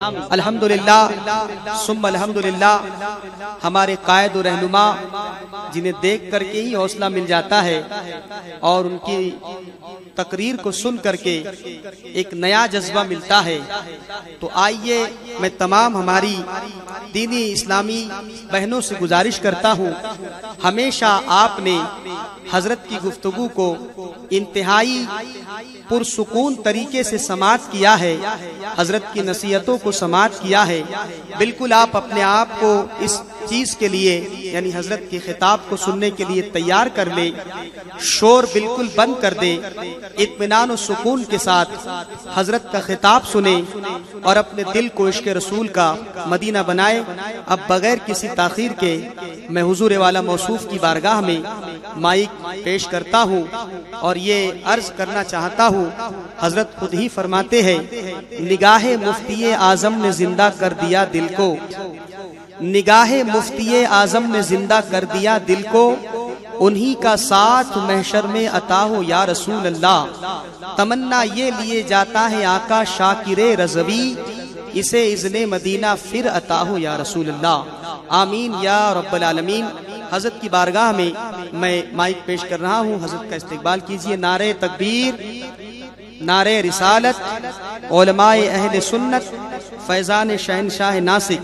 الحمدللہ ثم الحمدللہ ہمارے قائد و رہنما جنہیں دیکھ کر کے ہی حوصلہ مل جاتا ہے اور ان کی تقریر کو سن کر کے ایک نیا جذبہ ملتا ہے۔ تو آئیے میں تمام ہماری دینی اسلامی بہنوں سے گزارش کرتا ہوں، ہمیشہ آپ نے حضرت کی گفتگو کو انتہائی پرسکون طریقے سے سماعت کیا ہے، حضرت کی نصیحتوں کو سماعت کیا ہے۔ بالکل آپ اپنے آپ کو اس چیز کے لیے یعنی حضرت کے خطاب کو سننے کے لیے تیار کر لیں، شور بالکل بند کر دیں، اطمینان و سکون کے ساتھ حضرت کا خطاب سنیں اور اپنے دل کو عشق رسول کا مدینہ بنائیں۔ اب بغیر کسی تاخیر کے میں حضور والا موصوف کی بارگاہ میں مائک پیش کرتا ہوں اور یہ عرض کرنا چاہتا ہوں، حضرت خود ہی فرماتے ہیں، نگاہ مفتی اعظم نے زندہ کر دیا دل کو، نگاہ مفتی اعظم نے زندہ کر دیا دل کو، انہی کا ساتھ محشر میں عطا ہو یا رسول اللہ، تمنا یہ لیے جاتا ہے آقا شاکر رضوی، اسے اذن مدینہ پھر عطا ہو یا رسول اللہ، آمین یا رب العالمین۔ حضرت کی بارگاہ میں میں مائک پیش کر رہا ہوں، حضرت کا استقبال کیجئے۔ نعرہ تکبیر، نعرہ رسالت، علماء اہل سنت، فیضان شہنشاہ ناسک۔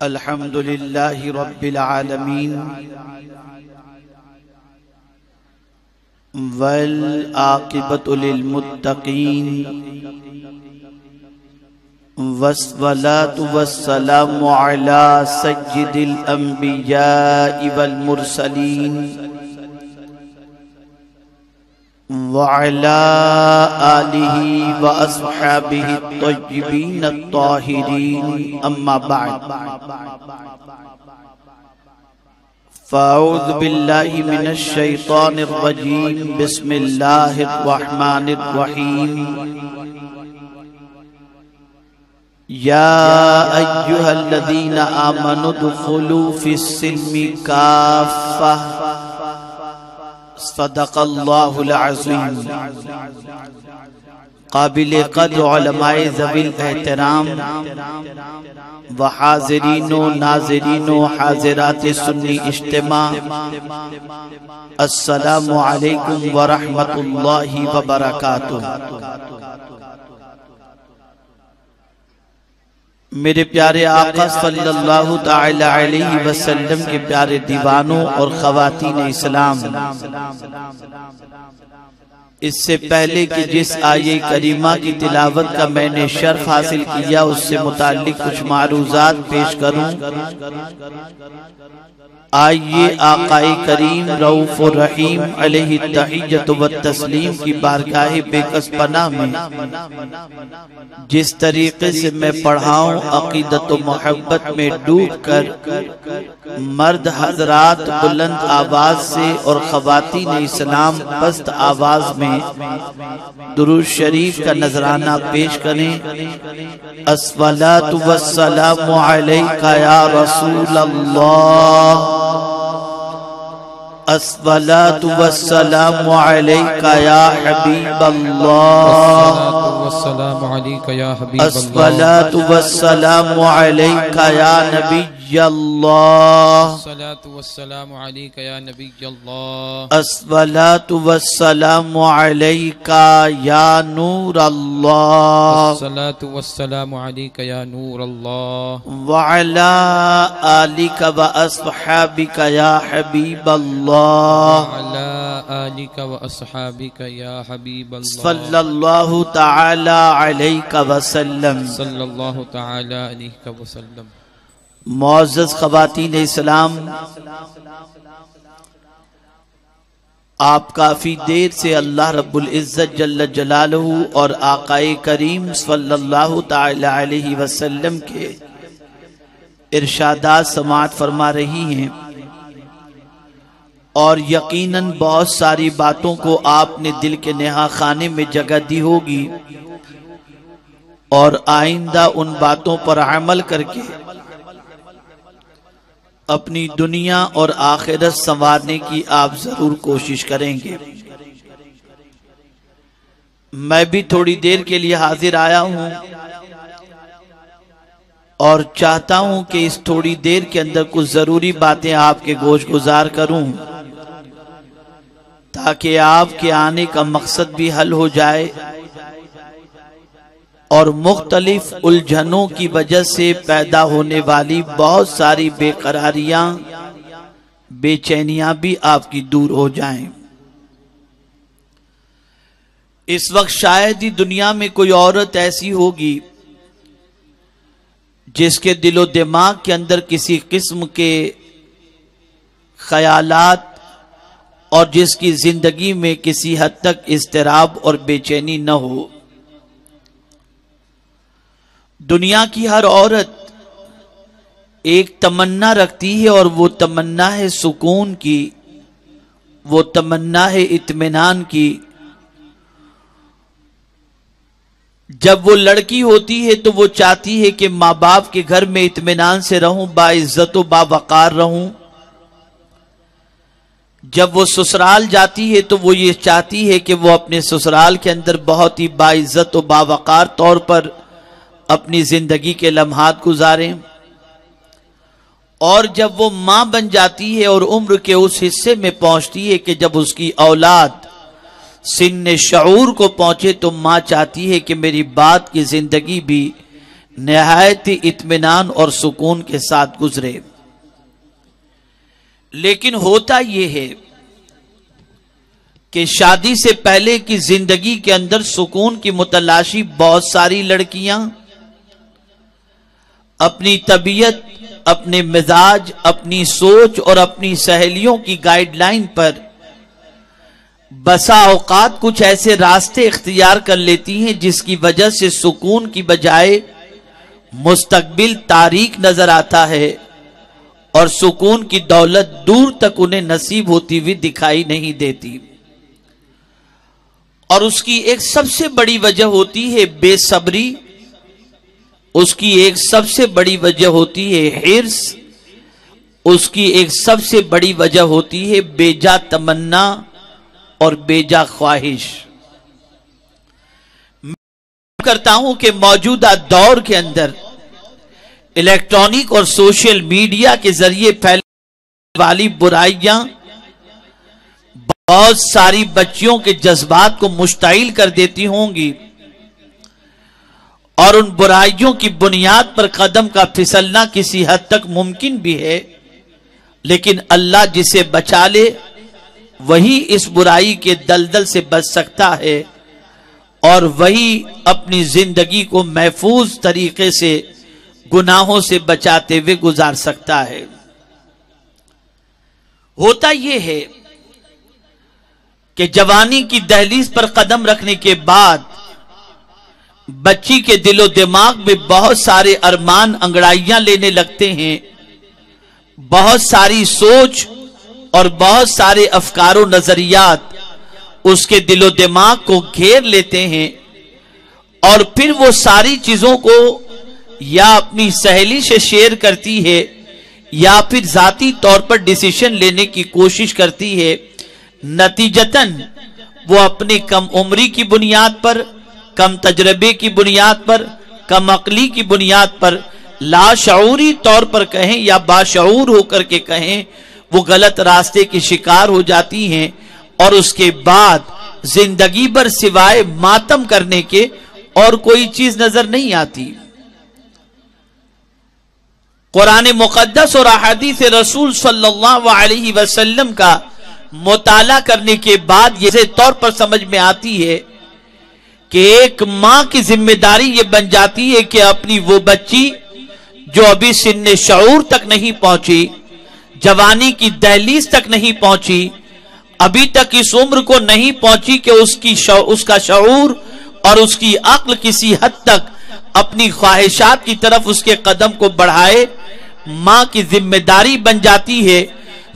الحمد للہ رب العالمین والعاقبۃ للمتقین والصلاة والسلام علی سید الانبیاء والمرسلین وعلى آلہ واصحابہ الطیبین الطاہرین، اما بعد فاعوذ باللہ من الشیطان الرجیم، بسم اللہ الرحمن الرحیم۔ یا ایہا الذین آمنوا ادخلوا فی السلم کافہ، صدق اللہ العظیم۔ قابل قدر علماء ذوی الاحترام و حاضرین و ناظرین و حاضرات سنی اجتماع، السلام علیکم ورحمۃ اللہ وبرکاتہ۔ میرے پیارے آقا صلی اللہ تعالی علیہ وسلم کے پیارے دیوانوں اور خواتین اسلام، اس سے پہلے کہ جس آیہ کریمہ کی تلاوت کا میں نے شرف حاصل کیا اس سے متعلق کچھ معروضات پیش کروں، آئیے آقا کریم رؤوف الرحیم علیہ التحیۃ والتسلیم کی بارگاہ بے کس پناہ میں جس طریقے سے میں پڑھاؤں عقیدت و محبت میں ڈوب کر مرد حضرات بلند آواز سے اور خواتین اسلام پست آواز میں درود شریف کا نذرانہ پیش کریں۔ الصلاۃ والسلام علیک یا رسول اللہ، الصلاۃ والسلام علیک یا حبیب اللہ، السلام علیک یا حبیب اللہ، الصلاۃ والسلام علیک یا نبی اللہ، الصلاۃ والسلام علیک یا نبی اللہ، الصلاۃ والسلام علیک یا نور اللہ، الصلاۃ والسلام علیک یا نور اللہ، وعلی آلک و اصحابک یا حبیب اللہ، وعلی آلك وأصحابك يا حبيب الله صلی اللہ تعالی علیہ وسلم۔ صلى الله تعالى عليه وسلم۔ معزز خواتین اسلام، آپ کافی دیر سے اللہ رب العزت جل جلالہ اور آقائے کریم صلی اللہ تعالی علیہ وسلم کے ارشادات سماعت فرما رہی ہیں، اور یقیناً بہت ساری باتوں کو آپ نے دل کے نہا خانے میں جگہ دی ہوگی، اور آئندہ ان باتوں پر عمل کر کے اپنی دنیا اور آخرت سنوارنے کی آپ ضرور کوشش کریں گے۔ میں بھی تھوڑی دیر کے لیے حاضر آیا ہوں اور چاہتا ہوں کہ اس تھوڑی دیر کے اندر کچھ ضروری باتیں آپ کے گوش گزار کروں، تاکہ آپ کے آنے کا مقصد بھی حل ہو جائے اور مختلف الجھنوں کی وجہ سے پیدا ہونے والی بہت ساری بے قراریاں، بے چینیاں بھی آپ کی دور ہو جائیں۔ اس وقت شاید ہی دنیا میں کوئی عورت ایسی ہوگی جس کے دل و دماغ کے اندر کسی قسم کے خیالات اور جس کی زندگی میں کسی حد تک اضطراب اور بے چینی نہ ہو۔ دنیا کی ہر عورت ایک تمنا رکھتی ہے، اور وہ تمنا ہے سکون کی، وہ تمنا ہے اطمینان کی۔ جب وہ لڑکی ہوتی ہے تو وہ چاہتی ہے کہ ماں باپ کے گھر میں اطمینان سے رہوں، باعزت و باوقار رہوں۔ جب وہ سسرال جاتی ہے تو وہ یہ چاہتی ہے کہ وہ اپنے سسرال کے اندر بہت ہی باعزت و باوقار طور پر اپنی زندگی کے لمحات گزاریں، اور جب وہ ماں بن جاتی ہے اور عمر کے اس حصے میں پہنچتی ہے کہ جب اس کی اولاد سن شعور کو پہنچے تو ماں چاہتی ہے کہ میری بات کی زندگی بھی نہایت اطمینان اور سکون کے ساتھ گزرے۔ لیکن ہوتا یہ ہے کہ شادی سے پہلے کی زندگی کے اندر سکون کی متلاشی بہت ساری لڑکیاں اپنی طبیعت، اپنے مزاج، اپنی سوچ اور اپنی سہیلیوں کی گائیڈ لائن پر بسا اوقات کچھ ایسے راستے اختیار کر لیتی ہیں جس کی وجہ سے سکون کی بجائے مستقبل تاریک نظر آتا ہے، اور سکون کی دولت دور تک انہیں نصیب ہوتی ہوئی دکھائی نہیں دیتی۔ اور اس کی ایک سب سے بڑی وجہ ہوتی ہے بے صبری، اس کی ایک سب سے بڑی وجہ ہوتی ہے حرص، اس کی ایک سب سے بڑی وجہ ہوتی ہے بے جا تمنا اور بے جا خواہش۔ میں کرتا ہوں کہ موجودہ دور کے اندر الیکٹرانک اور سوشل میڈیا کے ذریعے پھیلنے والی برائیاں بہت ساری بچیوں کے جذبات کو مشتعل کر دیتی ہوں گی، اور ان برائیوں کی بنیاد پر قدم کا پھسلنا کسی حد تک ممکن بھی ہے، لیکن اللہ جسے بچا لے وہی اس برائی کے دلدل سے بچ سکتا ہے، اور وہی اپنی زندگی کو محفوظ طریقے سے گناہوں سے بچاتے ہوئے گزار سکتا ہے۔ ہوتا یہ ہے کہ جوانی کی دہلیز پر قدم رکھنے کے بعد بچی کے دل و دماغ میں بہت سارے ارمان انگڑائیاں لینے لگتے ہیں، بہت ساری سوچ اور بہت سارے افکار و نظریات اس کے دل و دماغ کو گھیر لیتے ہیں، اور پھر وہ ساری چیزوں کو یا اپنی سہیلی سے شیئر کرتی ہے یا پھر ذاتی طور پر ڈیسیشن لینے کی کوشش کرتی ہے۔ نتیجتاً وہ اپنی کم عمری کی بنیاد پر، کم تجربے کی بنیاد پر، کم عقلی کی بنیاد پر، لاشعوری طور پر کہیں یا باشعور ہو کر کے کہیں، وہ غلط راستے کی شکار ہو جاتی ہیں، اور اس کے بعد زندگی بھر سوائے ماتم کرنے کے اور کوئی چیز نظر نہیں آتی۔ قرآن مقدس اور احادیث رسول صلی اللہ علیہ وسلم کا مطالعہ کرنے کے بعد یہ طور پر سمجھ میں آتی ہے کہ ایک ماں کی ذمہ داری یہ بن جاتی ہے کہ اپنی وہ بچی جو ابھی سن شعور تک نہیں پہنچی، جوانی کی دہلیز تک نہیں پہنچی، ابھی تک اس عمر کو نہیں پہنچی کہ اس کا شعور اور اس کی عقل کسی حد تک اپنی خواہشات کی طرف اس کے قدم کو بڑھائے، ماں کی ذمہ داری بن جاتی ہے۔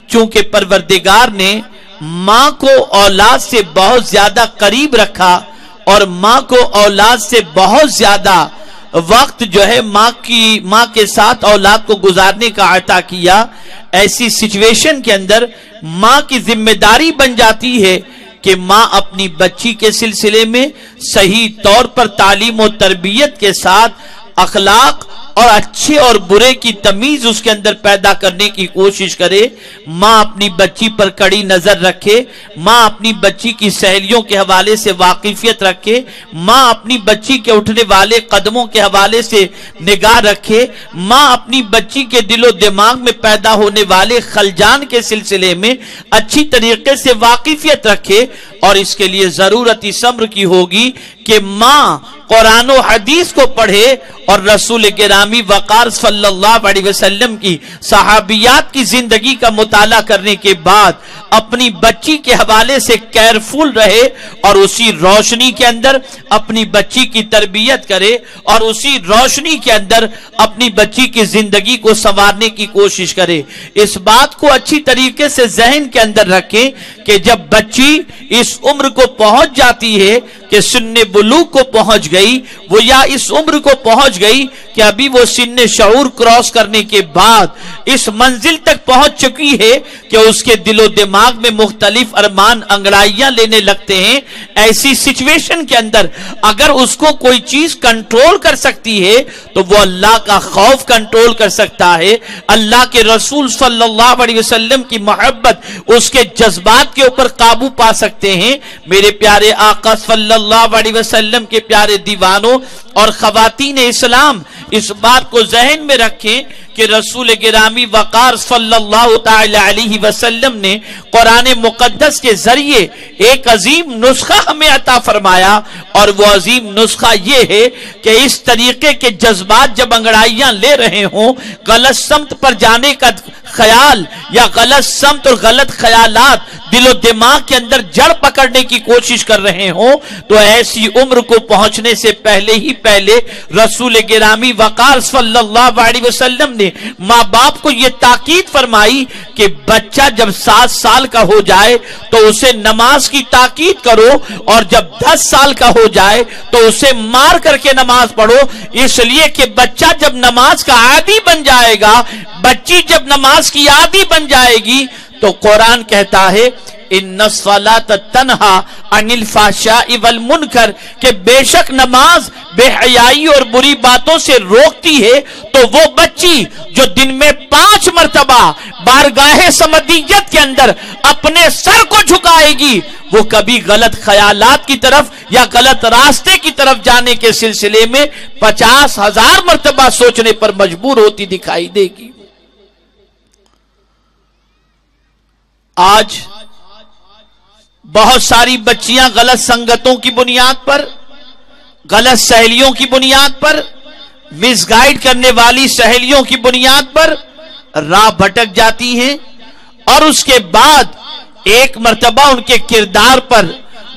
چونکہ پروردگار نے ماں کو اولاد سے بہت زیادہ قریب رکھا اور ماں کو اولاد سے بہت زیادہ وقت جو ہے ماں کے ساتھ اولاد کو گزارنے کا عطا کیا، ایسی سچویشن کے اندر ماں کی ذمہ داری بن جاتی ہے کہ ماں اپنی بچی کے سلسلے میں صحیح طور پر تعلیم و تربیت کے ساتھ اخلاق اور اچھے اور برے کی تمیز اس کے اندر پیدا کرنے کی کوشش کرے، ماں اپنی بچی پر کڑی نظر رکھے، ماں اپنی بچی کی سہیلیوں کے حوالے سے واقفیت رکھے، ماں اپنی بچی کے اٹھنے والے قدموں کے حوالے سے نگاہ رکھے، ماں اپنی بچی کے دل و دماغ میں پیدا ہونے والے خلجان کے سلسلے میں اچھی طریقے سے واقفیت رکھے۔ اور اس کے لیے ضرورت اس امر کی ہوگی کہ ماں قرآن و حدیث کو پڑھے اور رسول گرامی وقار صلی اللہ علیہ وسلم کی صحابیات کی زندگی کا مطالعہ کرنے کے بعد اپنی بچی کے حوالے سے کیئرفل رہے اور اسی روشنی کے اندر اپنی بچی کی تربیت کرے اور اسی روشنی کے اندر اپنی بچی کی زندگی کو سنوارنے کی کوشش کرے۔ اس بات کو اچھی طریقے سے ذہن کے اندر رکھیں کہ جب بچی اس عمر کو پہنچ جاتی ہے کہ سن بلوغ کو پہنچ گئی، وہ یا اس عمر کو پہنچ گئی کہ ابھی وہ سن شعور کراس کرنے کے بعد اس منزل تک پہنچ چکی ہے کہ اس کے دل و دماغ میں مختلف ارمان انگڑائیاں لینے لگتے ہیں، ایسی سچویشن کے اندر اگر اس کو کوئی چیز کنٹرول کر سکتی ہے تو وہ اللہ کا خوف کنٹرول کر سکتا ہے، اللہ کے رسول صلی اللہ علیہ وسلم کی محبت اس کے جذبات کے اوپر قابو پا سکتے ہیں۔ میرے پیارے آقا صلی اللہ علیہ وسلم کے پیارے دیوانوں اور خواتین اسلام، اس بات کو ذہن میں رکھیں کہ رسول گرامی وقار صلی اللہ تعالی علیہ وسلم نے قرآن مقدس کے ذریعے ایک عظیم نسخہ ہمیں عطا فرمایا، اور وہ عظیم نسخہ یہ ہے کہ اس طریقے کے جذبات جب انگڑائیاں لے رہے ہوں، غلط سمت پر جانے کا خیال یا غلط سمت اور غلط خیالات دل و دماغ کے اندر جڑ پکڑنے کی کوشش کر رہے ہوں، تو ایسی عمر کو پہنچنے سے پہلے ہی پہلے رسول گرامی وقار صلی اللہ علیہ وسلم نے ماں باپ کو یہ تاکید فرمائی کہ بچہ جب 7 سال کا ہو جائے تو اسے نماز کی تاکید کرو، اور جب 10 سال کا ہو جائے تو اسے مار کر کے نماز پڑھو، اس لیے کہ بچہ جب نماز کا عادی بن جائے گا، بچی جب نماز کی عادی بن جائے گی تو قرآن کہتا ہے ان الصلاۃ تنہا عن الفحشاء والمنکر، کہ بے شک نماز بے حیائی اور بری باتوں سے روکتی ہے، تو وہ بچی جو دن میں 5 مرتبہ بارگاہ سمدیت کے اندر اپنے سر کو جھکائے گی، وہ کبھی غلط خیالات کی طرف یا غلط راستے کی طرف جانے کے سلسلے میں 50,000 مرتبہ سوچنے پر مجبور ہوتی دکھائی دے گی۔ آج بہت ساری بچیاں غلط سنگتوں کی بنیاد پر، غلط سہیلیوں کی بنیاد پر، مس گائیڈ کرنے والی سہیلیوں کی بنیاد پر راہ بھٹک جاتی ہیں، اور اس کے بعد ایک مرتبہ ان کے کردار پر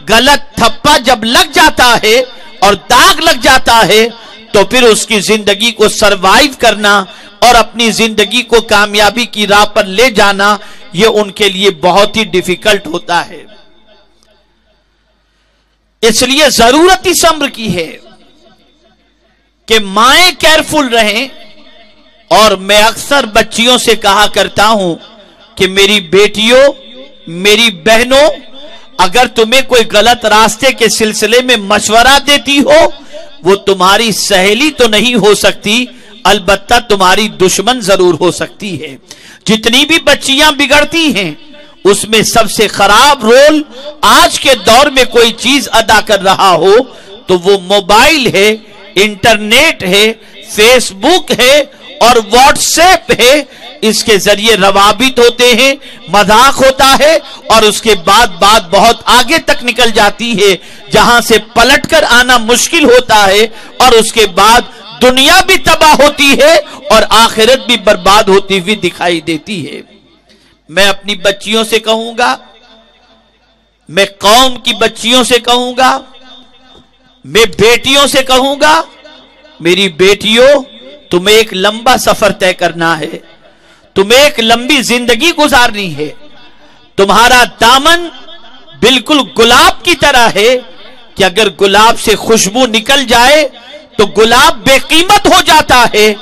غلط تھپا جب لگ جاتا ہے اور داغ لگ جاتا ہے تو پھر اس کی زندگی کو سروائیو کرنا اور اپنی زندگی کو کامیابی کی راہ پر لے جانا یہ ان کے لیے بہت ہی ڈیفیکلٹ ہوتا ہے۔ اس لیے ضرورت اس امر کی ہے کہ مائیں کیئرفل رہیں، اور میں اکثر بچیوں سے کہا کرتا ہوں کہ میری بیٹیوں، میری بہنوں، اگر تمہیں کوئی غلط راستے کے سلسلے میں مشورہ دیتی ہو، وہ تمہاری سہیلی تو نہیں ہو سکتی، البتہ تمہاری دشمن ضرور ہو سکتی ہے۔ جتنی بھی بچیاں بگڑتی ہیں اس میں سب سے خراب رول آج کے دور میں کوئی چیز ادا کر رہا ہو تو وہ موبائل ہے، انٹرنیٹ ہے، فیس بک ہے اور واٹس ایپ ہے، اس کے ذریعے روابط ہوتے ہیں، مذاق ہوتا ہے، اور اس کے بعد بات بہت آگے تک نکل جاتی ہے جہاں سے پلٹ کر آنا مشکل ہوتا ہے، اور اس کے بعد دنیا بھی تباہ ہوتی ہے اور آخرت بھی برباد ہوتی ہوئی دکھائی دیتی ہے۔ میں اپنی بچیوں سے کہوں گا، میں قوم کی بچیوں سے کہوں گا، میں بیٹیوں سے کہوں گا، میری بیٹیوں، تمہیں ایک لمبا سفر طے کرنا ہے، تمہیں ایک لمبی زندگی گزارنی ہے۔ تمہارا دامن بالکل گلاب کی طرح ہے کہ اگر گلاب سے خوشبو نکل جائے تو گلاب بے قیمت ہو جاتا ہے۔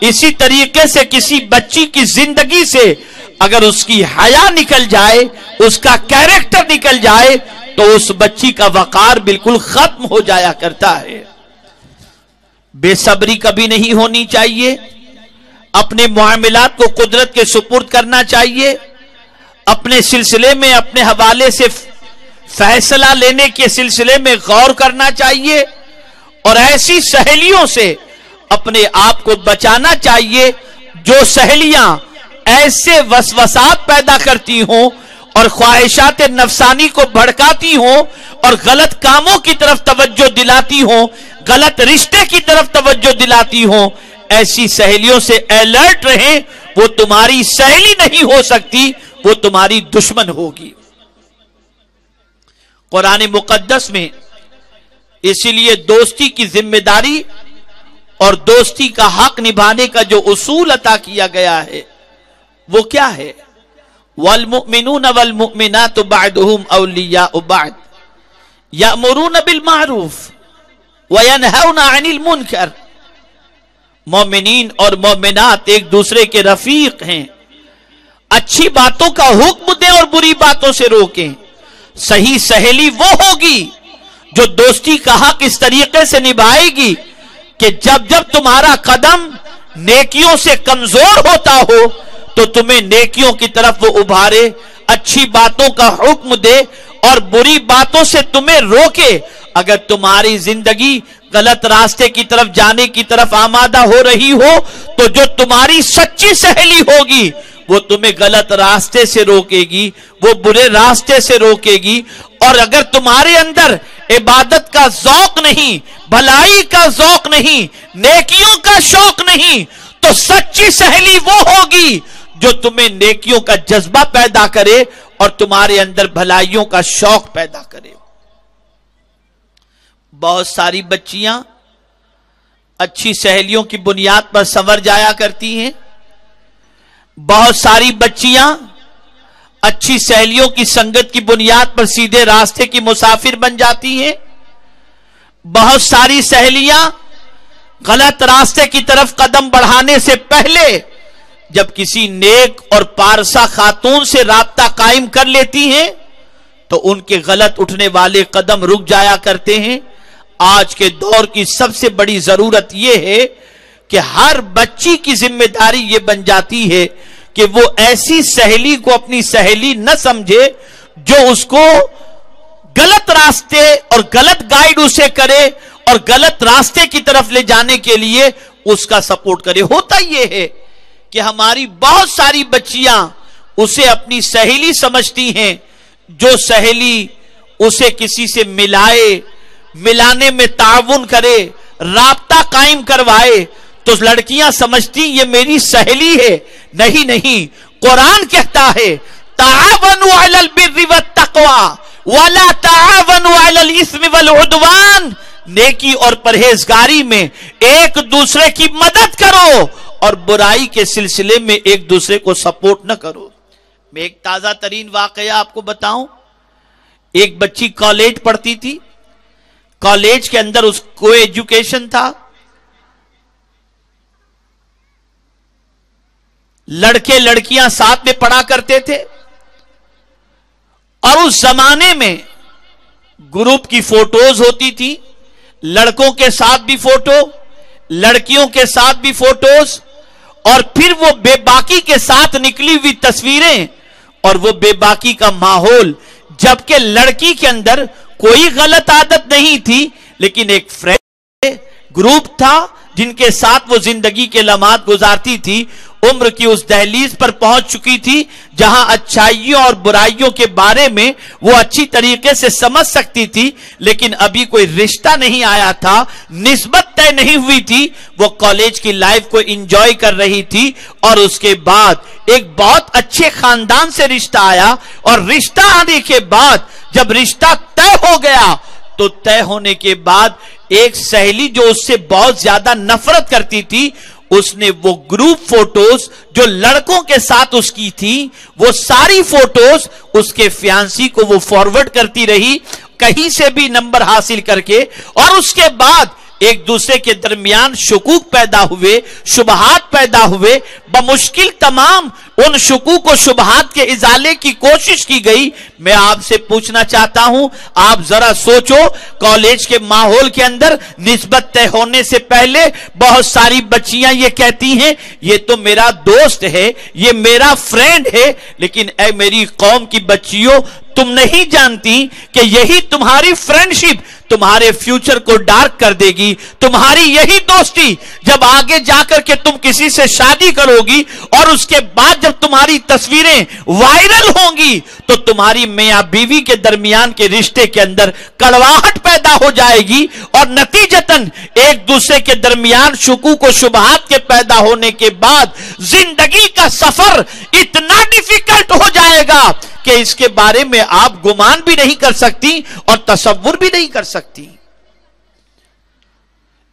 اسی طریقے سے کسی بچی کی زندگی سے اگر اس کی حیا نکل جائے، اس کا کیریکٹر نکل جائے، تو اس بچی کا وقار بالکل ختم ہو جایا کرتا ہے۔ بے صبری کبھی نہیں ہونی چاہیے، اپنے معاملات کو قدرت کے سپرد کرنا چاہیے، اپنے سلسلے میں اپنے حوالے سے فیصلہ لینے کے سلسلے میں غور کرنا چاہیے، اور ایسی سہیلیوں سے اپنے آپ کو بچانا چاہیے جو سہیلیاں ایسے وسوسات پیدا کرتی ہوں اور خواہشات نفسانی کو بھڑکاتی ہوں اور غلط کاموں کی طرف توجہ دلاتی ہوں، غلط رشتے کی طرف توجہ دلاتی ہوں۔ ایسی سہیلیوں سے الرٹ رہیں، وہ تمہاری سہیلی نہیں ہو سکتی، وہ تمہاری دشمن ہوگی۔ قرآن مقدس میں اسی لیے دوستی کی ذمہ داری اور دوستی کا حق نبھانے کا جو اصول عطا کیا گیا ہے وہ کیا ہے؟ والمؤمنون والمؤمنات بعضهم اولیاء بعض یأمرون بالمعروف وینہون عن المنکر۔ مومنین اور مومنات ایک دوسرے کے رفیق ہیں، اچھی باتوں کا حکم دیں اور بری باتوں سے روکیں۔ صحیح سہیلی وہ ہوگی جو دوستی کا حق اس طریقے سے نبھائے گی کہ جب جب تمہارا قدم نیکیوں سے کمزور ہوتا ہو تو تمہیں نیکیوں کی طرف وہ ابھارے، اچھی باتوں کا حکم دے اور بری باتوں سے تمہیں روکے۔ اگر تمہاری زندگی غلط راستے کی طرف جانے کی طرف آمادہ ہو رہی ہو تو جو تمہاری سچی سہیلی ہوگی وہ تمہیں غلط راستے سے روکے گی، وہ برے راستے سے روکے گی۔ اور اگر تمہارے اندر عبادت کا ذوق نہیں، بھلائی کا ذوق نہیں، نیکیوں کا شوق نہیں، تو سچی سہیلی وہ ہوگی جو تمہیں نیکیوں کا جذبہ پیدا کرے اور تمہارے اندر بھلائیوں کا شوق پیدا کرے۔ بہت ساری بچیاں اچھی سہیلیوں کی بنیاد پر سنور جایا کرتی ہیں، بہت ساری بچیاں اچھی سہیلیوں کی سنگت کی بنیاد پر سیدھے راستے کی مسافر بن جاتی ہیں، بہت ساری سہیلیاں غلط راستے کی طرف قدم بڑھانے سے پہلے جب کسی نیک اور پارسا خاتون سے رابطہ قائم کر لیتی ہیں تو ان کے غلط اٹھنے والے قدم رک جایا کرتے ہیں۔ آج کے دور کی سب سے بڑی ضرورت یہ ہے کہ ہر بچی کی ذمہ داری یہ بن جاتی ہے کہ وہ ایسی سہیلی کو اپنی سہیلی نہ سمجھے جو اس کو غلط راستے اور غلط گائیڈ اسے کرے اور غلط راستے کی طرف لے جانے کے لیے اس کا سپورٹ کرے۔ ہوتا یہ ہے کہ ہماری بہت ساری بچیاں اسے اپنی سہیلی سمجھتی ہیں، جو سہیلی اسے کسی سے ملانے میں تعاون کرے، رابطہ قائم کروائے، تو لڑکیاں سمجھتی یہ میری سہیلی ہے۔ نہیں، قرآن کہتا ہے تعاونوا علی البر والتقوی ولا تعاونوا علی الاثم والعدوان، نیکی اور پرہیزگاری میں ایک دوسرے کی مدد کرو اور برائی کے سلسلے میں ایک دوسرے کو سپورٹ نہ کرو۔ میں ایک تازہ ترین واقعہ آپ کو بتاؤں۔ ایک بچی کالج پڑھتی تھی، کالج کے اندر اس کو ایجوکیشن تھا، لڑکے لڑکیاں ساتھ میں پڑھا کرتے تھے، اور اس زمانے میں گروپ کی فوٹوز ہوتی تھی، لڑکوں کے ساتھ بھی فوٹو، لڑکیوں کے ساتھ بھی فوٹوز، اور پھر وہ بے باکی کے ساتھ نکلی ہوئی تصویریں اور وہ بے باکی کا ماحول، جبکہ لڑکی کے اندر کوئی غلط عادت نہیں تھی، لیکن ایک فرینڈ گروپ تھا جن کے ساتھ وہ زندگی کے لمحات گزارتی تھی عمر کی اس دہلیز پر پہنچ چکی تھی جہاں اچھائیوں اور برائیوں کے بارے میں وہ اچھی طریقے سے سمجھ سکتی تھی، لیکن ابھی کوئی رشتہ نہیں آیا تھا، نسبت طے نہیں ہوئی تھی۔ وہ کالج کی لائف کو انجوائے کر رہی تھی اور اس کے بعد ایک بہت اچھے خاندان سے رشتہ آیا، اور رشتہ آنے کے بعد جب رشتہ طے ہو گیا تو طے ہونے کے بعد ایک سہیلی جو اس سے بہت زیادہ نفرت کرتی تھی، اس نے وہ گروپ فوٹوز جو لڑکوں کے ساتھ اس کی تھی وہ ساری فوٹوز اس کے فیانسی کو وہ فارورڈ کرتی رہی کہیں سے بھی نمبر حاصل کر کے، اور اس کے بعد ایک دوسرے کے درمیان شکوک پیدا ہوئے، شبہات پیدا ہوئے، بمشکل تمام ان شکوک و شبہات کے ازالے کی کوشش کی گئی۔ میں آپ سے پوچھنا چاہتا ہوں، آپ ذرا سوچو، کالج کے ماحول کے اندر نسبت طے ہونے سے پہلے بہت ساری بچیاں یہ کہتی ہیں یہ تو میرا دوست ہے، یہ میرا فرینڈ ہے، لیکن اے میری قوم کی بچیوں، تم نہیں جانتی کہ یہی تمہاری فرینڈشپ تمہارے فیوچر کو ڈارک کر دے گی۔ تمہاری یہی دوستی جب آگے جا کر کے تم کسی سے شادی کرو گی اور اس کے بعد جب تمہاری تصویریں وائرل ہوں گی تو تمہاری میاں بیوی کے درمیان کے رشتے کے اندر کڑواہٹ پیدا ہو جائے گی، اور نتیجتاً ایک دوسرے کے درمیان شکوک و شبہات کے پیدا ہونے کے بعد زندگی کا سفر اتنا ڈیفیکلٹ ہو جائے گا کہ اس کے بارے میں آپ گمان بھی نہیں کر سکتی اور تصور بھی نہیں کر سکتی۔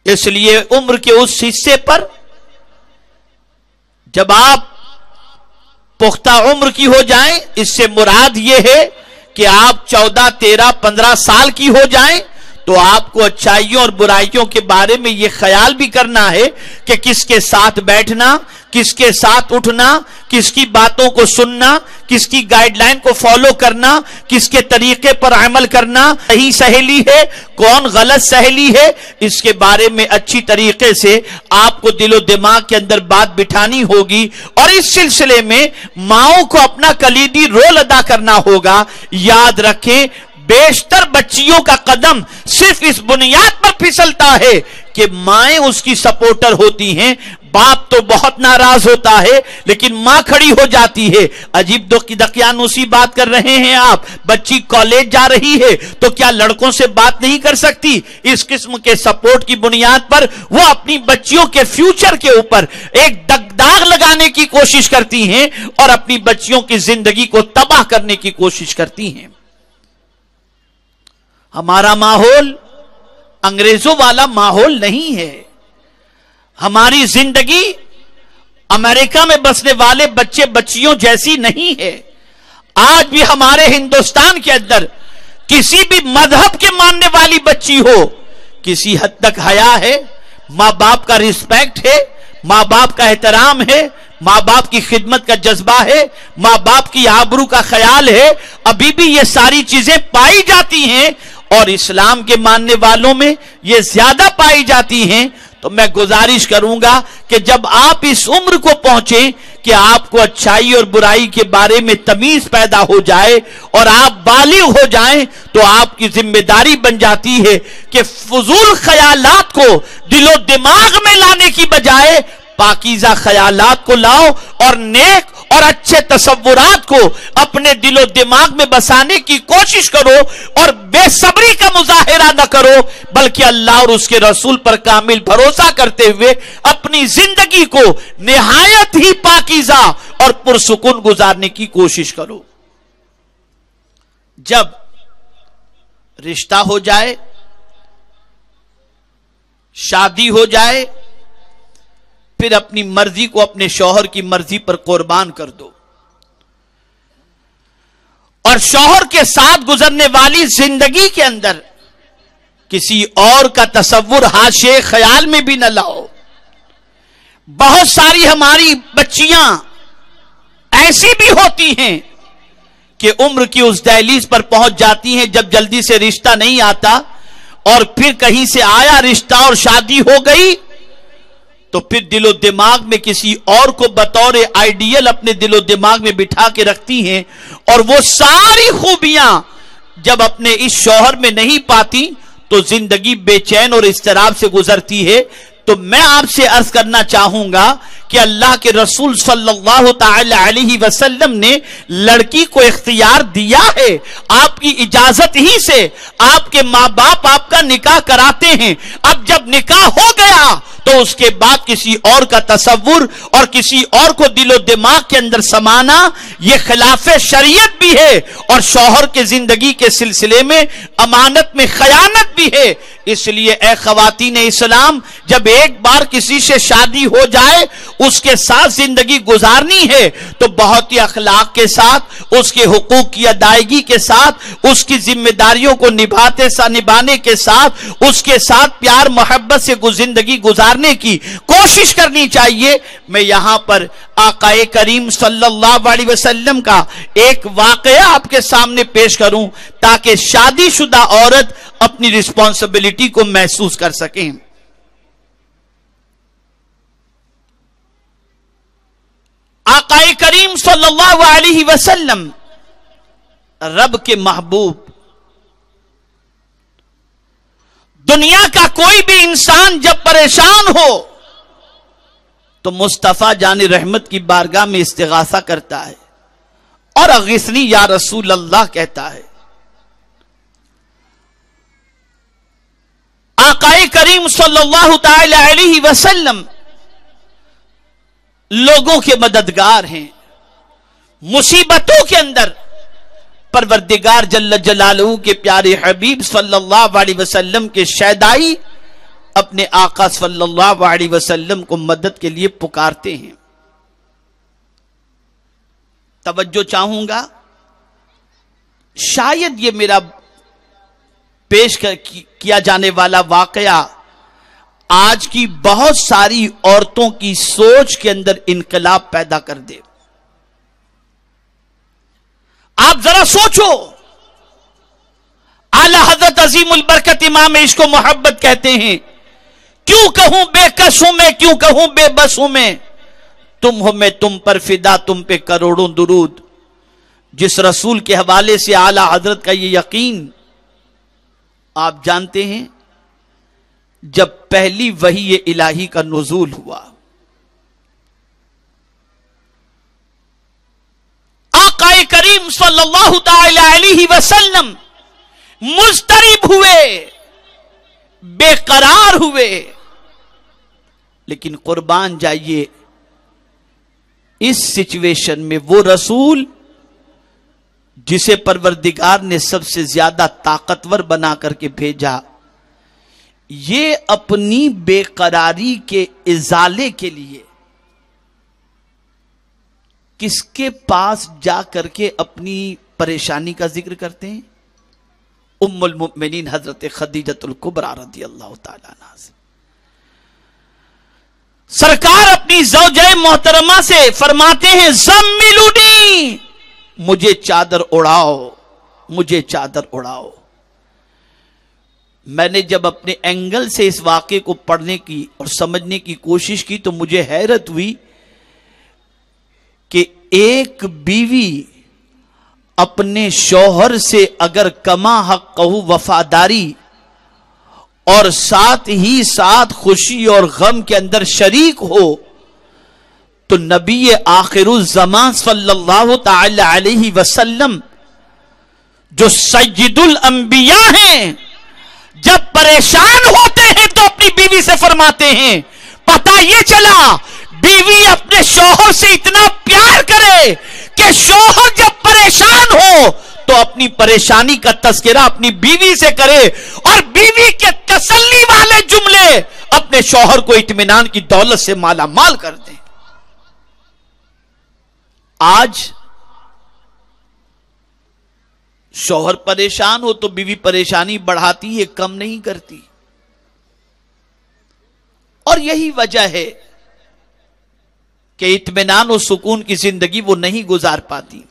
اس لیے عمر کے اس حصے پر جب آپ پختہ عمر کی ہو جائیں، اس سے مراد یہ ہے کہ آپ 14، 13، 15 سال کی ہو جائیں، تو آپ کو اچھائیوں اور برائیوں کے بارے میں یہ خیال بھی کرنا ہے کہ کس کے ساتھ بیٹھنا، کس کے ساتھ اٹھنا، کس کی باتوں کو سننا، کس کی گائیڈ لائن کو فالو کرنا، کس کے طریقے پر عمل کرنا، صحیح سہیلی ہے، کون غلط سہیلی ہے، اس کے بارے میں اچھی طریقے سے آپ کو دل و دماغ کے اندر بات بٹھانی ہوگی، اور اس سلسلے میں ماؤں کو اپنا کلیدی رول ادا کرنا ہوگا۔ یاد رکھیں، بیشتر بچیوں کا قدم صرف اس بنیاد پر پھسلتا ہے کہ مائیں اس کی سپورٹر ہوتی ہیں۔ باپ تو بہت ناراض ہوتا ہے لیکن ماں کھڑی ہو جاتی ہے۔ عجیب دقیانوسی بات کر رہے ہیں آپ، بچی کالج جا رہی ہے تو کیا لڑکوں سے بات نہیں کر سکتی؟ اس قسم کے سپورٹ کی بنیاد پر وہ اپنی بچیوں کے فیوچر کے اوپر ایک داغ لگانے کی کوشش کرتی ہیں اور اپنی بچیوں کی زندگی کو تباہ کرنے کی کوشش کرتی ہیں۔ ہمارا ماحول انگریزوں والا ماحول نہیں ہے۔ ہماری زندگی امریکہ میں بسنے والے بچے بچیوں جیسی نہیں ہے۔ آج بھی ہمارے ہندوستان کے اندر کسی بھی مذہب کے ماننے والی بچی ہو، کسی حد تک حیا ہے، ماں باپ کا رسپیکٹ ہے، ماں باپ کا احترام ہے، ماں باپ کی خدمت کا جذبہ ہے، ماں باپ کی آبرو کا خیال ہے، ابھی بھی یہ ساری چیزیں پائی جاتی ہیں، اور اسلام کے ماننے والوں میں یہ زیادہ پائی جاتی ہیں۔ تو میں گزارش کروں گا کہ جب آپ اس عمر کو پہنچیں کہ آپ کو اچھائی اور برائی کے بارے میں تمیز پیدا ہو جائے اور آپ بالغ ہو جائیں، تو آپ کی ذمہ داری بن جاتی ہے کہ فضول خیالات کو دل و دماغ میں لانے کی بجائے پاکیزہ خیالات کو لاؤ اور نیک اور اچھے تصورات کو اپنے دل و دماغ میں بسانے کی کوشش کرو، اور بے صبری کا مظاہرہ نہ کرو بلکہ اللہ اور اس کے رسول پر کامل بھروسہ کرتے ہوئے اپنی زندگی کو نہایت ہی پاکیزہ اور پرسکون گزارنے کی کوشش کرو۔ جب رشتہ ہو جائے، شادی ہو جائے، پھر اپنی مرضی کو اپنے شوہر کی مرضی پر قربان کر دو، اور شوہر کے ساتھ گزرنے والی زندگی کے اندر کسی اور کا تصور حاشیے خیال میں بھی نہ لاؤ۔ بہت ساری ہماری بچیاں ایسی بھی ہوتی ہیں کہ عمر کی اس دہلیز پر پہنچ جاتی ہیں جب جلدی سے رشتہ نہیں آتا، اور پھر کہیں سے آیا رشتہ اور شادی ہو گئی تو پھر دل و دماغ میں کسی اور کو بطور آئیڈیل اپنے دل و دماغ میں بٹھا کے رکھتی ہیں، اور وہ ساری خوبیاں جب اپنے اس شوہر میں نہیں پاتی تو زندگی بے چین اور اضطراب سے گزرتی ہے۔ تو میں آپ سے عرض کرنا چاہوں گا کہ اللہ کے رسول صلی اللہ تعالی علیہ وسلم نے لڑکی کو اختیار دیا ہے، آپ کی اجازت ہی سے آپ کے ماں باپ آپ کا نکاح کراتے ہیں۔ اب جب نکاح ہو گیا تو اس کے بعد کسی اور کا تصور اور کسی اور کو دل و دماغ کے اندر سمانا یہ خلاف شریعت بھی ہے، اور شوہر کے زندگی کے سلسلے میں امانت میں خیانت بھی ہے۔ اس لیے اے خواتین اسلام، جب ایک بار کسی سے شادی ہو جائے، اس کے ساتھ زندگی گزارنی ہے تو بہت ہی اخلاق کے ساتھ، اس کے حقوق کی ادائیگی کے ساتھ، اس کی ذمہ داریوں کو نبھانے کے ساتھ، اس کے ساتھ پیار محبت سے زندگی گزارنے کی کوشش کرنی چاہیے۔ میں یہاں پر آقا کریم صلی اللہ علیہ وسلم کا ایک واقعہ آپ کے سامنے پیش کروں تاکہ شادی شدہ عورت اپنی رسپانسبلٹی کو محسوس کر سکیں۔ آقا کریم صلی اللہ علیہ وسلم رب کے محبوب، دنیا کا کوئی بھی انسان جب پریشان ہو تو مصطفیٰ جان رحمت کی بارگاہ میں استغاثہ کرتا ہے اور اغثنی یا رسول اللہ کہتا ہے۔ آقا کریم صلی اللہ تعالی علیہ وسلم لوگوں کے مددگار ہیں، مصیبتوں کے اندر پروردگار جل جلالہ کے پیارے حبیب صلی اللہ علیہ وسلم کے شیدائی اپنے آقا صلی اللہ علیہ وسلم کو مدد کے لیے پکارتے ہیں۔ توجہ چاہوں گا، شاید یہ میرا پیش کیا جانے والا واقعہ آج کی بہت ساری عورتوں کی سوچ کے اندر انقلاب پیدا کر دے۔ آپ ذرا سوچو، اعلی حضرت عظیم البرکت امام عشق و محبت کہتے ہیں، کیوں کہوں بے کس ہوں میں، کیوں کہوں بے بس ہوں میں، تم ہو میں تم پر فدا، تم پہ کروڑوں درود۔ جس رسول کے حوالے سے اعلی حضرت کا یہ یقین، آپ جانتے ہیں جب پہلی وحی الہی کا نزول ہوا، آقا کریم صلی اللہ تعالی علیہ وسلم مضطرب ہوئے، بے قرار ہوئے، لیکن قربان جائیے اس سچویشن میں وہ رسول جسے پروردگار نے سب سے زیادہ طاقتور بنا کر کے بھیجا، یہ اپنی بے قراری کے ازالے کے لیے کس کے پاس جا کر کے اپنی پریشانی کا ذکر کرتے ہیں؟ ام المؤمنین حضرت خدیجۃ الکبریٰ رضی اللہ تعالیٰ عنہا سے۔ سرکار اپنی زوجہ محترمہ سے فرماتے ہیں، زملونی، مجھے چادر اڑاؤ، مجھے چادر اڑاؤ۔ میں نے جب اپنے اینگل سے اس واقعے کو پڑھنے کی اور سمجھنے کی کوشش کی تو مجھے حیرت ہوئی کہ ایک بیوی اپنے شوہر سے اگر کما حق کہو وفاداری اور ساتھ ہی ساتھ خوشی اور غم کے اندر شریک ہو تو نبی آخر الزمان صلی اللہ تعالی علیہ وسلم جو سید الانبیاء ہیں، جب پریشان ہوتے ہیں تو اپنی بیوی سے فرماتے ہیں، پتہ یہ چلا بیوی اپنے شوہر سے اتنا پیار کرے کہ شوہر جب پریشان ہو تو اپنی پریشانی کا تذکرہ اپنی بیوی سے کرے، اور بیوی کے تسلی والے جملے اپنے شوہر کو اطمینان کی دولت سے مالا مال کر دیں۔ آج شوہر پریشان ہو تو بیوی پریشانی بڑھاتی ہے، کم نہیں کرتی، اور یہی وجہ ہے کہ اطمینان و سکون کی زندگی وہ نہیں گزار پاتی۔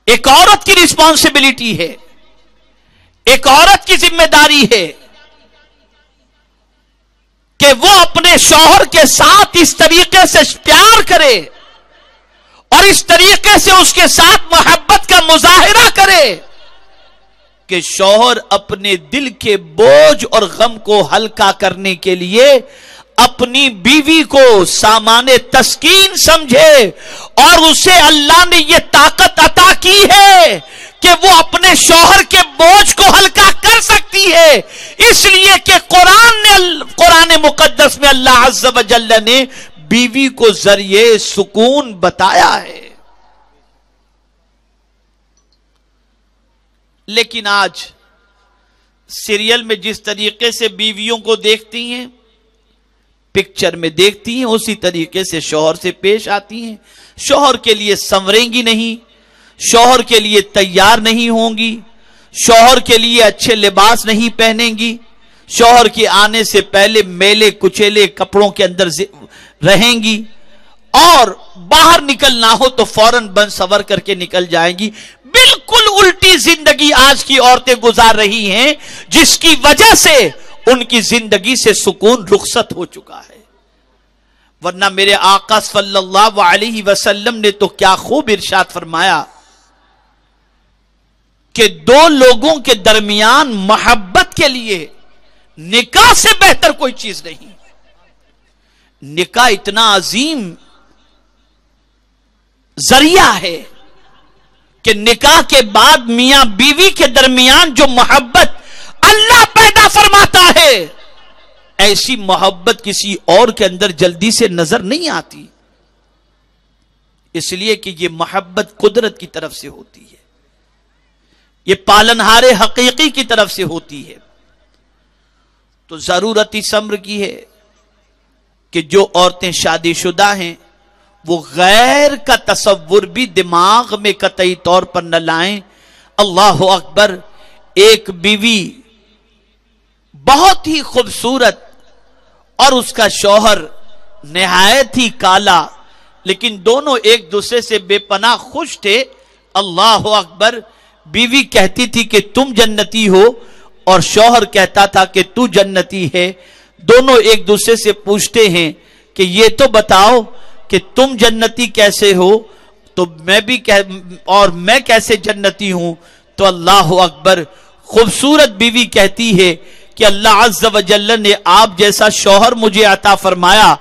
ایک عورت کی رسپانسبلٹی ہے، ایک عورت کی ذمہ داری ہے کہ وہ اپنے شوہر کے ساتھ اس طریقے سے پیار کرے اور اس طریقے سے اس کے ساتھ محبت کا مظاہرہ کرے کہ شوہر اپنے دل کے بوجھ اور غم کو ہلکا کرنے کے لیے اپنی بیوی کو سامان تسکین سمجھے، اور اسے اللہ نے یہ طاقت عطا کی ہے کہ وہ اپنے شوہر کے بوجھ کو ہلکا کر سکتی ہے، اس لیے کہ قرآن مقدس میں اللہ عز و جل نے بیوی کو ذریعے سکون بتایا ہے۔ لیکن آج سیریل میں جس طریقے سے بیویوں کو دیکھتی ہیں، پکچر میں دیکھتی ہیں، اسی طریقے سے شوہر سے پیش آتی ہیں۔ شوہر کے لیے سنوریں گی نہیں، شوہر کے لیے تیار نہیں ہوں گی، شوہر کے لیے اچھے لباس نہیں پہنیں گی، شوہر کے آنے سے پہلے میلے کچیلے کپڑوں کے اندر رہیں گی، اور باہر نکلنا ہو تو فوراً بن سور کر کے نکل جائیں گی۔ بالکل الٹی زندگی آج کی عورتیں گزار رہی ہیں، جس کی وجہ سے ان کی زندگی سے سکون رخصت ہو چکا ہے۔ ورنہ میرے آقا صلی اللہ علیہ وسلم نے تو کیا خوب ارشاد فرمایا کہ دو لوگوں کے درمیان محبت کے لیے نکاح سے بہتر کوئی چیز نہیں۔ نکاح اتنا عظیم ذریعہ ہے کہ نکاح کے بعد میاں بیوی کے درمیان جو محبت اللہ پیدا فرماتا ہے، ایسی محبت کسی اور کے اندر جلدی سے نظر نہیں آتی، اس لیے کہ یہ محبت قدرت کی طرف سے ہوتی ہے، یہ پالنہار حقیقی کی طرف سے ہوتی ہے۔ تو ضرورت اس امر کی ہے کہ جو عورتیں شادی شدہ ہیں وہ غیر کا تصور بھی دماغ میں قطعی طور پر نہ لائیں۔ اللہ اکبر، ایک بیوی بہت ہی خوبصورت اور اس کا شوہر نہایت ہی کالا، لیکن دونوں ایک دوسرے سے بے پناہ خوش تھے۔ اللہ اکبر، بیوی کہتی تھی کہ تم جنتی ہو اور شوہر کہتا تھا کہ تو جنتی ہے۔ دونوں ایک دوسرے سے پوچھتے ہیں کہ یہ تو بتاؤ کہ تم جنتی کیسے ہو تو میں کیسے جنتی ہوں؟ تو اللہ اکبر، خوبصورت بیوی کہتی ہے کہ اللہ عز و جل نے آپ جیسا شوہر مجھے عطا فرمایا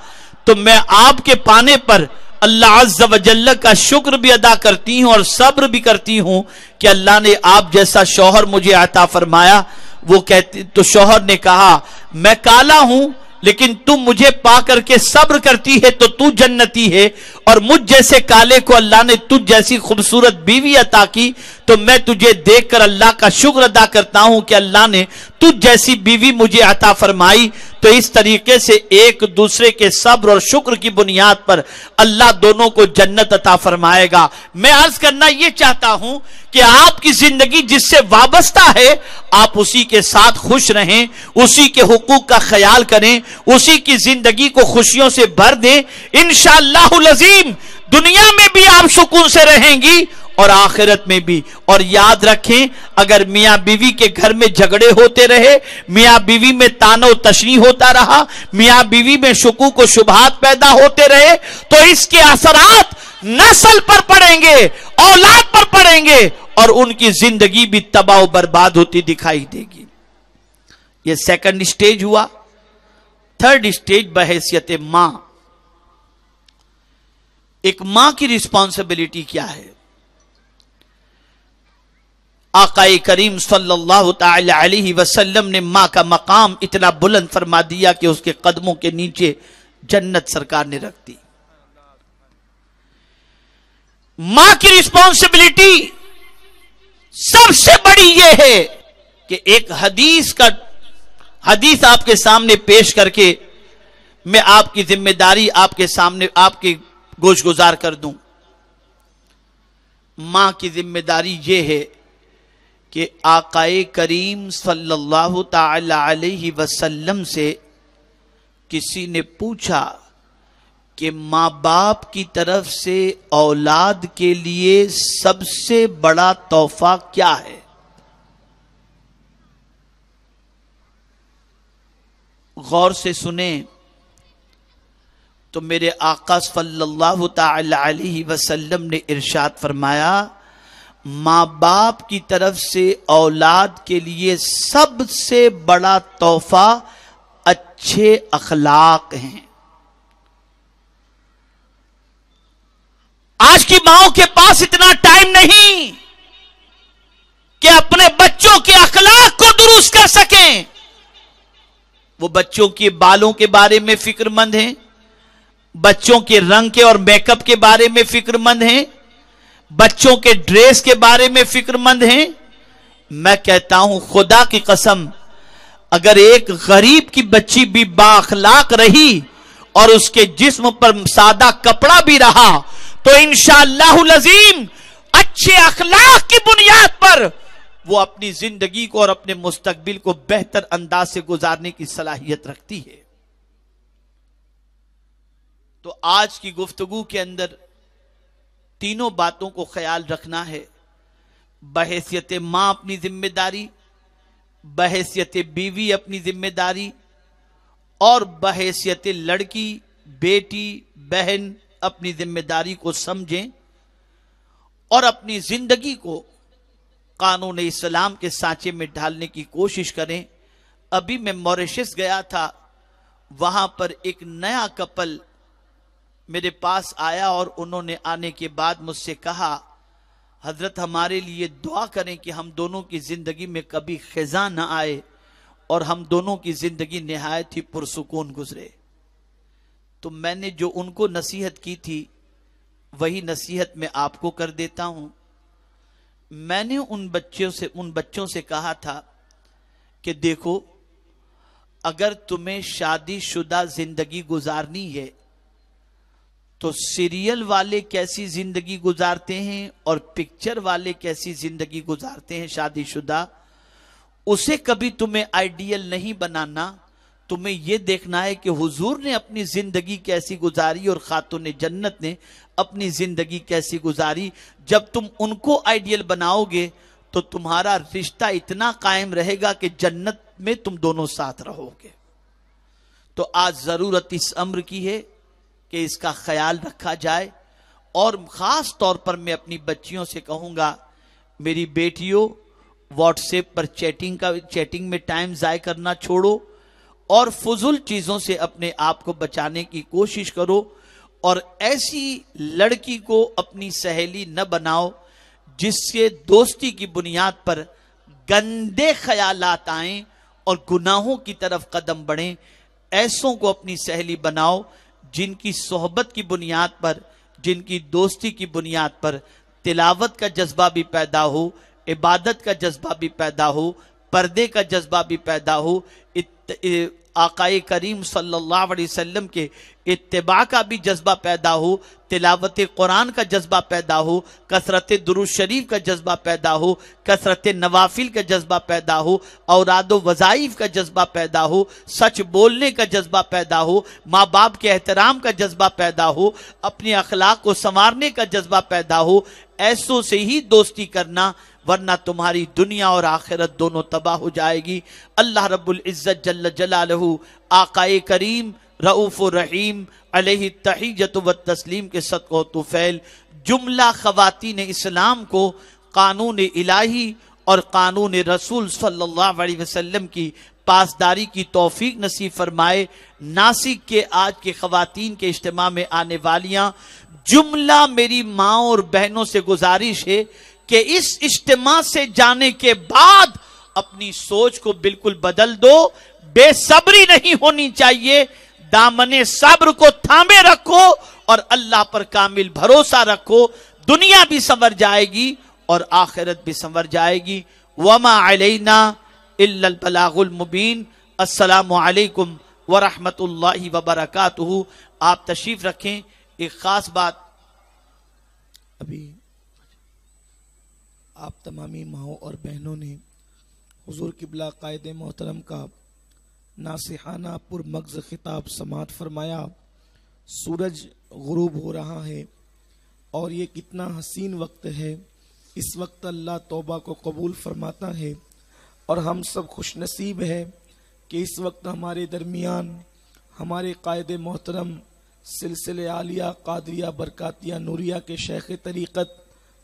تو میں آپ کے پانے پر اللہ عز و جل کا شکر بھی ادا کرتی ہوں اور صبر بھی کرتی ہوں کہ اللہ نے آپ جیسا شوہر مجھے عطا فرمایا۔ وہ کہتی تو شوہر نے کہا میں کالا ہوں لیکن تم مجھے پا کر کے صبر کرتی ہے تو تو جنتی ہے، اور مجھ جیسے کالے کو اللہ نے تجھ جیسی خوبصورت بیوی عطا کی تو میں تجھے دیکھ کر اللہ کا شکر ادا کرتا ہوں کہ اللہ نے تجھ جیسی بیوی مجھے عطا فرمائی۔ تو اس طریقے سے ایک دوسرے کے صبر اور شکر کی بنیاد پر اللہ دونوں کو جنت عطا فرمائے گا۔ میں عرض کرنا یہ چاہتا ہوں کہ آپ کی زندگی جس سے وابستہ ہے آپ اسی کے ساتھ خوش رہیں، اسی کے حقوق کا خیال کریں، اسی کی زندگی کو خوشیوں سے بھر دیں۔ انشاءاللہ العظیم دنیا میں بھی آپ سکون سے رہیں گی اور آخرت میں بھی۔ اور یاد رکھیں، اگر میاں بیوی کے گھر میں جھگڑے ہوتے رہے، میاں بیوی میں طعن و تشنیع ہوتا رہا، میاں بیوی میں شکوک و شبہات پیدا ہوتے رہے تو اس کے اثرات نسل پر پڑیں گے، اولاد پر پڑیں گے، اور ان کی زندگی بھی تباہ و برباد ہوتی دکھائی دے گی۔ یہ سیکنڈ سٹیج ہوا۔ تھرڈ سٹیج بحیثیت ماں۔ ایک ماں کی رسپانسبلٹی کیا ہے؟ آقا کریم صلی اللہ تعالی علیہ وسلم نے ماں کا مقام اتنا بلند فرما دیا کہ اس کے قدموں کے نیچے جنت سرکار نے رکھ دی۔ ماں کی رسپانسبلٹی سب سے بڑی یہ ہے کہ ایک حدیث آپ کے سامنے پیش کر کے میں آپ کی ذمہ داری آپ کے سامنے آپ کے گوش گزار کر دوں۔ ماں کی ذمہ داری یہ ہے کہ آقا کریم صلی اللہ تعالی علیہ وسلم سے کسی نے پوچھا کہ ماں باپ کی طرف سے اولاد کے لیے سب سے بڑا تحفہ کیا ہے؟ غور سے سنیں تو میرے آقا صلی اللہ تعالی علیہ وسلم نے ارشاد فرمایا ماں باپ کی طرف سے اولاد کے لیے سب سے بڑا تحفہ اچھے اخلاق ہیں۔ آج کی ماؤں کے پاس اتنا ٹائم نہیں کہ اپنے بچوں کے اخلاق کو درست کر سکیں۔ وہ بچوں کے بالوں کے بارے میں فکر مند ہیں، بچوں کے رنگ کے اور میک اپ کے بارے میں فکر مند ہیں، بچوں کے ڈریس کے بارے میں فکر مند ہیں۔ میں کہتا ہوں خدا کی قسم، اگر ایک غریب کی بچی بھی با اخلاق رہی اور اس کے جسم پر سادہ کپڑا بھی رہا تو انشاءاللہ العظیم اچھے اخلاق کی بنیاد پر وہ اپنی زندگی کو اور اپنے مستقبل کو بہتر انداز سے گزارنے کی صلاحیت رکھتی ہے۔ تو آج کی گفتگو کے اندر تینوں باتوں کو خیال رکھنا ہے۔ بحیثیت ماں اپنی ذمہ داری، بحیثیت بیوی اپنی ذمہ داری، اور بحیثیت لڑکی، بیٹی، بہن اپنی ذمہ داری کو سمجھیں اور اپنی زندگی کو قانون اسلام کے سانچے میں ڈھالنے کی کوشش کریں۔ ابھی میں موریشس گیا تھا، وہاں پر ایک نیا کپل میرے پاس آیا اور انہوں نے آنے کے بعد مجھ سے کہا، حضرت ہمارے لیے دعا کریں کہ ہم دونوں کی زندگی میں کبھی خزاں نہ آئے اور ہم دونوں کی زندگی نہایت ہی پرسکون گزرے۔ تو میں نے جو ان کو نصیحت کی تھی وہی نصیحت میں آپ کو کر دیتا ہوں۔ میں نے ان بچوں سے کہا تھا کہ دیکھو، اگر تمہیں شادی شدہ زندگی گزارنی ہے تو سیریل والے کیسی زندگی گزارتے ہیں اور پکچر والے کیسی زندگی گزارتے ہیں شادی شدہ، اسے کبھی تمہیں آئیڈیل نہیں بنانا۔ تمہیں یہ دیکھنا ہے کہ حضور نے اپنی زندگی کیسی گزاری اور خاتون جنت نے اپنی زندگی کیسی گزاری۔ جب تم ان کو آئیڈیل بناؤ گے تو تمہارا رشتہ اتنا قائم رہے گا کہ جنت میں تم دونوں ساتھ رہو گے۔ تو آج ضرورت اس امر کی ہے کہ اس کا خیال رکھا جائے، اور خاص طور پر میں اپنی بچیوں سے کہوں گا، میری بیٹیوں، واٹس ایپ پر چیٹنگ میں ٹائم ضائع کرنا چھوڑو اور فضول چیزوں سے اپنے آپ کو بچانے کی کوشش کرو، اور ایسی لڑکی کو اپنی سہیلی نہ بناؤ جس سے دوستی کی بنیاد پر گندے خیالات آئیں اور گناہوں کی طرف قدم بڑھیں۔ ایسوں کو اپنی سہیلی بناؤ جن کی صحبت کی بنیاد پر، جن کی دوستی کی بنیاد پر تلاوت کا جذبہ بھی پیدا ہو، عبادت کا جذبہ بھی پیدا ہو، پردے کا جذبہ بھی پیدا ہو، آقائے کریم صلی اللہ علیہ وسلم کے اتباع کا بھی جذبہ پیدا ہو، تلاوت قرآن کا جذبہ پیدا ہو، کثرت درود شریف کا جذبہ پیدا ہو، کثرت نوافل کا جذبہ پیدا ہو، اوراد و وظائف کا جذبہ پیدا ہو، سچ بولنے کا جذبہ پیدا ہو، ماں باپ کے احترام کا جذبہ پیدا ہو، اپنے اخلاق کو سنوارنے کا جذبہ پیدا ہو۔ ایسوں سے ہی دوستی کرنا، ورنہ تمہاری دنیا اور آخرت دونوں تباہ ہو جائے گی۔ اللہ رب العزت جل جلالہ آقائے کریم رؤوف الرحیم علیہ التحیۃ والتسلیم کے صدقہ و طفیل جملہ خواتین اسلام کو قانون الہی اور قانون رسول صلی اللہ علیہ وسلم کی پاسداری کی توفیق نصیب فرمائے۔ ناسک کے آج کے خواتین کے اجتماع میں آنے والیاں جملہ میری ماں اور بہنوں سے گزارش ہے کہ اس اجتماع سے جانے کے بعد اپنی سوچ کو بالکل بدل دو۔ بے صبری نہیں ہونی چاہیے، دامن صبر کو تھامے رکھو اور اللہ پر کامل بھروسہ رکھو۔ دنیا بھی سنور جائے گی اور آخرت بھی سنور جائے گی۔ وما علینا الا البلاغ المبین۔ السلام علیکم ورحمۃ اللہ وبرکاتہ۔ آپ تشریف رکھیں۔ ایک خاص بات، ابھی آپ تمامی ماؤں اور بہنوں نے حضور قبلہ قائد محترم کا ناصحانہ پر مغز خطاب سماعت فرمایا۔ سورج غروب ہو رہا ہے اور یہ کتنا حسین وقت ہے۔ اس وقت اللہ توبہ کو قبول فرماتا ہے اور ہم سب خوش نصیب ہے کہ اس وقت ہمارے درمیان ہمارے قائد محترم سلسلہ عالیہ قادریہ برکاتیہ نوریہ کے شیخ طریقت